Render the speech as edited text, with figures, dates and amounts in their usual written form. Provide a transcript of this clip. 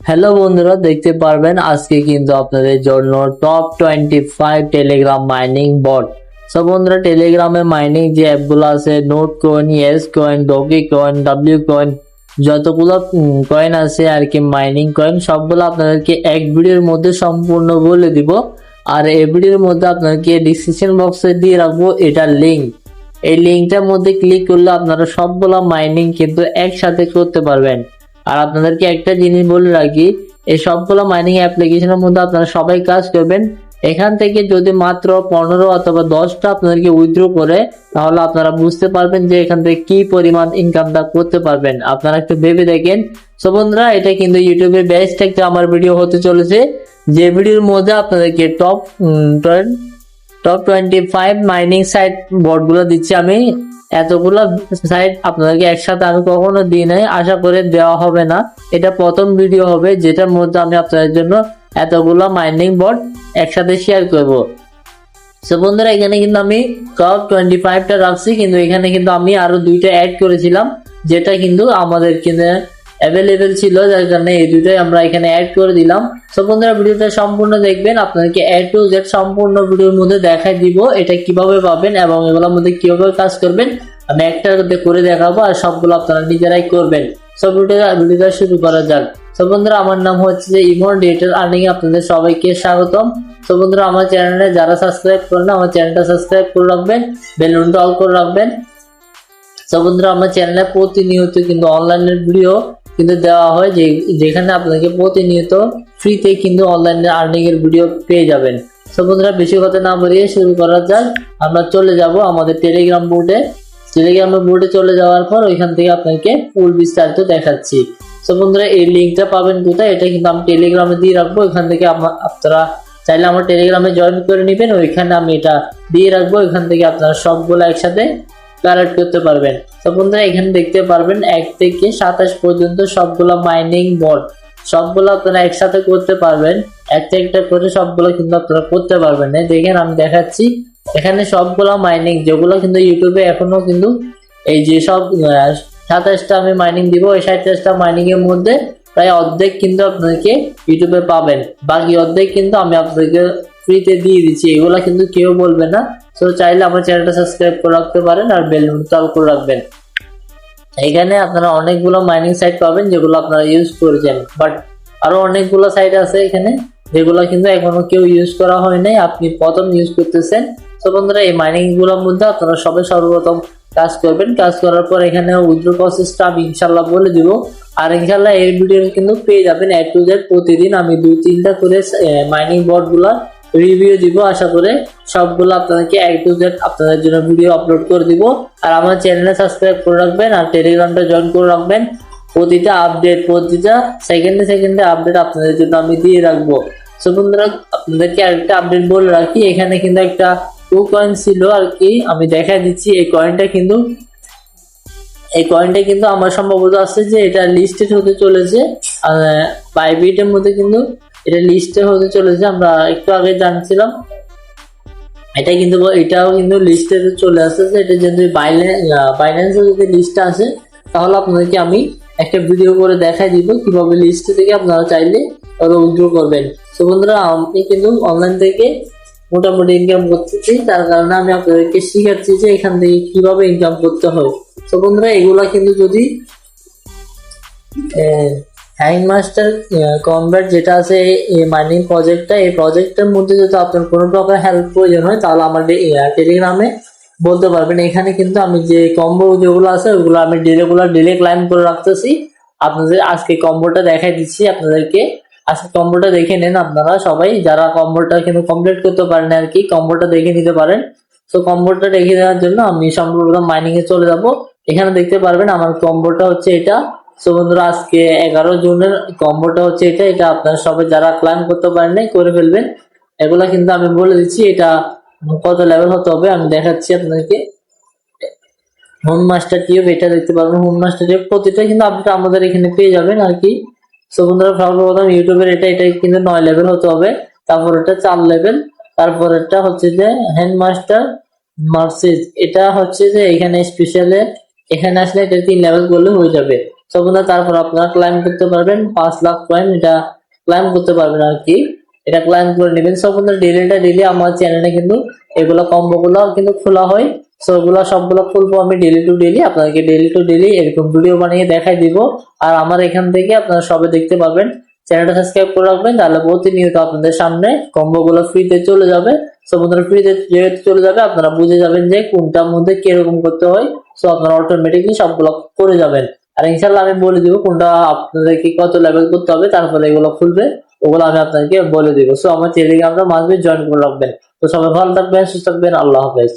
Hello বন্ধুরা, দেখতে পারবেন আজকে কিন্তু আপনাদের জন্য টপ 25 টেলিগ্রাম মাইনিং বট। সব বন্ধুরা, টেলিগ্রামে মাইনিং যে অ্যাপগুলো আছে, note coin, yes coin, doggy coin, W coin, যতগুলো কয়েন আছে আর কি মাইনিং কয়েন, সবগুলো আপনাদেরকে এক ভিডিওর মধ্যে সম্পূর্ণ বলে দিব। আর এই ভিডিওর মধ্যে আপনাদেরকে ডিসক্রিপশন বক্সে দিয়ে রাখবো এটার লিঙ্ক। এই লিঙ্কটার মধ্যে ক্লিক করলে আপনারা সবগুলো মাইনিং কিন্তু একসাথে করতে পারবেন। আর আপনাদেরকে একটা জিনিস বলে রাখি, এই সবগুলো মাইনিং অ্যাপ্লিকেশনের মধ্যে আপনারা সবাই কাজ করবেন। এখান থেকে যদি মাত্র 15 অথবা 10টা আপনাদেরকে উইথড্র করে, তাহলে আপনারা বুঝতে পারবেন যে এখান থেকে কি পরিমাণ ইনকামটা করতে পারবেন। আপনারা একটু ভেবে দেখেন। সো বন্ধুরা, এটা কিন্তু ইউটিউবে বেস্ট একটা আমার ভিডিও হতে চলেছে, যে ভিডিওর মধ্যে আপনাদেরকে টপ 25 মাইনিং সাইট বোর্ডগুলো দিচ্ছি আমি। এতগুলো সাইট আপনাদেরকে একসাথে আমি কখনো দিই নাই, আশা করে দেওয়া হবে না। এটা প্রথম ভিডিও হবে যেটার মধ্যে আমি আপনাদের জন্য এতগুলো মাইনিং বোর্ড একসাথে শেয়ার করব। সো বন্ধুরা, এখানে কিন্তু আমি টপ 25টা রাখছি, কিন্তু এখানে কিন্তু আমি আরো দুইটা অ্যাড করেছিলাম, যেটা কিন্তু আমাদের কিনে অ্যাভেলেবেল ছিল, যার কারণে এই দুটোই আমরা এখানে অ্যাড করে দিলাম। সো বন্ধুরা, ভিডিওটা সম্পূর্ণ দেখবেন, আপনাদেরকে এ টু জেড সম্পূর্ণ ভিডিওর মধ্যে দেখাই দিব এটা কিভাবে পাবেন এবং এগুলোর মধ্যে কিভাবে কাজ করবেন। আমি একটা করে দেখাবো আর সবগুলো আপনারা নিজেরাই করবেন। সো ভিডিওটা শুরু করা যাক। সো বন্ধুরা, আমার নাম হচ্ছে যে ইমন ডিজিটাল আর্নিং, আপনাদের সবাইকে স্বাগতম। সো বন্ধুরা, আমার চ্যানেলে যারা সাবস্ক্রাইব করেন আমার চ্যানেলটা সাবস্ক্রাইব করে রাখবেন, বেল আইকনটা অল করে রাখবেন। সো বন্ধুরা, আমার চ্যানেলে প্রতিনিয়ত কিন্তু অনলাইনের ভিডিও কিন্তু দেওয়া হয়, যেখানে আপনাকে প্রতিনিয়ত ফ্রিতে কিন্তু অনলাইনে আর্নিং এর ভিডিও পেয়ে যাবেন। সো বন্ধুরা, বেশি কথা না বলিয়ে শুরু করা যাক। আমরা চলে যাব আমাদের টেলিগ্রাম বোর্ডে। টেলিগ্রামের বোর্ডে চলে যাওয়ার পর ওইখান থেকে আপনাকে ফুল বিস্তারিত দেখাচ্ছি। সো বন্ধুরা, এই লিঙ্কটা পাবেন কোথায়, এটা কিন্তু আমি টেলিগ্রামে দিয়ে রাখবো। এখান থেকে আপনারা চাইলে আমার টেলিগ্রামে জয়েন করে নেবেন, ওইখানে আমি এটা দিয়ে রাখবো। এখান থেকে আপনারা সবগুলো একসাথে কালেক্ট করতে পারবেন। তো বন্ধুরা, এখানে দেখতে পারবেন 1 থেকে 27 পর্যন্ত সবগুলো মাইনিং বট, সবগুলো আপনারা একসাথে করতে পারবেন। একটা একটা করে সবগুলো কিন্তু আপনারা করতে পারবেন। দেখেন, আমি দেখাচ্ছি এখানে সবগুলো মাইনিং, যেগুলো কিন্তু ইউটিউবে এখনো কিন্তু এই যে সব 27টা আমি মাইনিং দিব, এই 27টা মাইনিং এর মধ্যে প্রায় অর্ধেক কিন্তু আপনাদেরকে ইউটিউবে পাবেন, বাকি অর্ধেক কিন্তু আমি আপনাদেরকে ফ্রিতে দিয়ে দিচ্ছি। এগুলা কিন্তু কেউ বলবে না। তো চাইলে আমার চ্যানেলটা সাবস্ক্রাইব করে রাখতে পারেন আর বেল আইকনটা অল করে রাখবেন। এখানে আপনারা অনেকগুলো মাইনিং সাইট পাবেন যেগুলো আপনারা ইউজ করেছেন, বাট আরো অনেকগুলো সাইট আছে এখানে যেগুলো কিন্তু এখনো কেউ ইউজ করা হয় নাই, আপনি প্রথম ইউজ করতেছেন। তো বন্ধুরা, এই মাইনিং গুলোর মধ্যে আপনারা সবাই সর্বপ্রথম কাজ করবেন। কাজ করার পর এখানে উইথড্র প্রসেসটা আমি ইনশাল্লাহ বলে দিব। আর ইনশাল্লাহ এই ভিডিও কিন্তু পেয়ে যাবেন এ টু জেড। প্রতিদিন আমি 2-3টা করে মাইনিং বোর্ড গুলা রিভিউ দিব, আশা করে সবগুলো আপনাদেরকে এ টু জেড আপনাদের জন্য ভিডিও আপলোড করে দিব। আর আমার চ্যানেলে সাবস্ক্রাইব করে রাখবেন আর টেলিগ্রামটা জয়েন করে রাখবেন। প্রতিটা আপডেট, প্রতিটা সেকেন্ডে আপডেট আপনাদের জন্য আমি দিয়ে রাখবো। সো বন্ধুরা, আপনাদেরকে আরেকটা আপডেট বলে রাখি, এখানে কিন্তু একটা কয়েন ছিল আর কি, আমি দেখা দিচ্ছি। এই কয়েনটা কিন্তু আমার সম্ভবত আছে যে এটা লিস্টেড হতে চলেছে, বাইবিটের মধ্যে কিন্তু এটা লিস্টে হতে চলেছে। আমরা একটু আগে জানছিলাম এটা কিন্তু, এটাও কিন্তু লিস্টে চলে আসছে। এটা যদি বাইন্যান্সে যদি লিস্ট আসে, তাহলে আপনাদেরকে আমি একটা ভিডিও করে দেখাই দিব কিভাবে লিস্ট থেকে আপনারা চাইলে উইথড্র করবেন। তো বন্ধুরা, আমি কিন্তু অনলাইন থেকে মোটামুটি ইনকাম করতেছি, তার কারণে আমি আপনাদেরকে শিখাচ্ছি যে এখান থেকে কিভাবে ইনকাম করতে হয়। তো বন্ধুরা, এগুলা কিন্তু যদি হ্যাং মাস্টার কনভার্ট যেটা আছে এই মাইনিং প্রজেক্টটা, এই প্রজেক্টের মধ্যে যদি আপনার কোনো প্রকার হেল্প প্রয়োজন হয়, তাহলে আমাদের টেলিগ্রামে বলতে পারবেন। এখানে কিন্তু আমি যে কম্বো যেগুলো আছে ওগুলো আমি ডিলে ক্লাইম করে রাখতেছি। আপনাদের আজকে কম্বোটা দেখাই দিচ্ছি আপনাদেরকে। আজকে কম্বোটা দেখে নেন আপনারা সবাই, যারা কম্বোটা কিন্তু কমপ্লিট করতে পারেন আর কি, কম্বোটা দেখে নিতে পারেন। তো কম্বোটা দেখে নেওয়ার জন্য আমি সম্পূর্ণ মাইনিং এ চলে যাব। এখানে দেখতে পারবেন আমার কম্বোটা হচ্ছে এটা। সো বন্ধুরা, আজকে 11 জুনের কম্বোটা হচ্ছে এটা আপনারা সবাই যারা ক্লাইম করতে পারেন নাই করে ফেলবেন। এগুলা কিন্তু আমি বলে দিচ্ছি এটা কত লেভেল হতে হবে, আমি দেখাচ্ছি আপনাদেরকে। হোম মাস্টার টিউব, এটা দেখতে পারবেন হোম মাস্টার টিউব, প্রতিটা কিন্তু আপনি আমাদের এখানে পেয়ে যাবেন আর কি। সো বন্ধুরা, সর্বপ্রথম ইউটিউবের এটা কিন্তু 9 লেভেল হতে হবে, তারপর এটা 4 লেভেল, তারপর এটা হচ্ছে যে হ্যান্ড মাস্টার মার্সিস, এটা হচ্ছে যে এখানে স্পেশালে এখানে আসলে এটা 3 লেভেল করলে হয়ে যাবে। সো বন্ধুরা তারপর আপনারা ক্লাইম করতে পারবেন 5 লাখ পয়েন্ট, এটা ক্লাইম করতে পারবেন আর কি, এটা ক্লাইম করে নেবেন। সো বন্ধুরা ডেলি আমার চ্যানেলে কিন্তু এগুলো কম্বো গুলো কিন্তু খোলা হয়। সো এগুলো সবগুলো খুলবো আমি ডেলি টু ডেলি, আপনাদেরকে ডেলি টু ডেলি এরকম ভিডিও বানিয়ে দেখাই দিব। আর আমার এখান থেকে আপনারা সবাই দেখতে পাবেন। চ্যানেলটা সাবস্ক্রাইব করে রাখবেন, তাহলে প্রতিনিয়ত আপনাদের সামনে কম্বো গুলো ফ্রিতে চলে যাবে। সো বন্ধুরা ফ্রিতে যেহেতু চলে যাবে, আপনারা বুঝে যাবেন যে কোনটার মধ্যে কিরকম করতে হয়। সো আপনারা অটোমেটিকলি সবগুলো করে যাবেন। আর ইনশাল্লাহ আমি বলে দিব কোনটা আপনাদেরকে কত লেভেল করতে হবে, তারপরে এগুলো খুলবে, ওগুলো আমি আপনাদেরকে বলে দিব। সো আমার টেলিগ্রামটা মাঝে জয়েন করে রাখবেন। তো সবাই ভালো থাকবেন, সুস্থ থাকবেন, আল্লাহ হাফেজ।